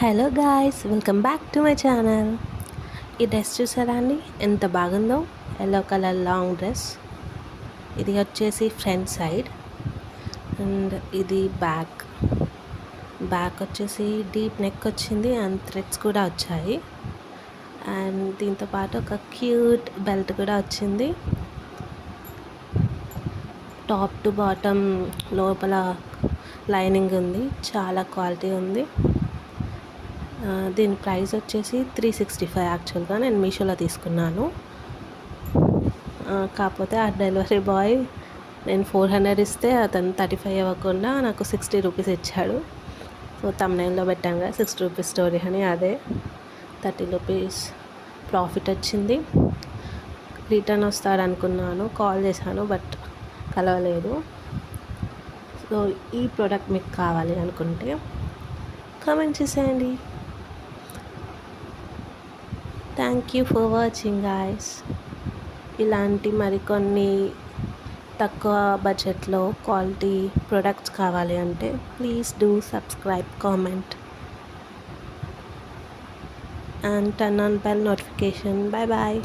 Hello guys, welcome back to my channel. ఈ dress చూసారా అండి, ఎంత బాగుందో. Yellow colour long dress. ఇది వచ్చేసి ఫ్రంట్ సైడ్ అండ్ ఇది బ్యాక్ వచ్చేసి డీప్ నెక్ వచ్చింది అండ్ థ్రెడ్స్ కూడా వచ్చాయి. అండ్ దీంతోపాటు ఒక క్యూట్ బెల్ట్ కూడా వచ్చింది. టాప్ టు బాటమ్ లోపల లైనింగ్ ఉంది, చాలా క్వాలిటీ ఉంది. దీని ప్రైస్ వచ్చేసి 365. యాక్చువల్గా నేను మీషోలో తీసుకున్నాను. కాకపోతే ఆ డెలివరీ బాయ్ నేను 400 ఇస్తే అతను 35 ఇవ్వకుండా నాకు 60 రూపీస్ ఇచ్చాడు. సో తమ్నైల్లో పెట్టాను కదా 60 రూపీస్ స్టోరీ అని, అదే 30 రూపీస్ ప్రాఫిట్ వచ్చింది. రిటర్న్ వస్తాడు అనుకున్నాను, కాల్ చేశాను బట్ కలవలేదు. సో ఈ ప్రోడక్ట్ మీకు కావాలి అనుకుంటే కామెంట్ చేసేయండి. Thank you for watching guys. ఇలాంటి మరికొన్ని తక్కువ బడ్జెట్లో క్వాలిటీ ప్రొడక్ట్స్ కావాలి అంటే please do subscribe, comment and turn on bell notification. Bye bye.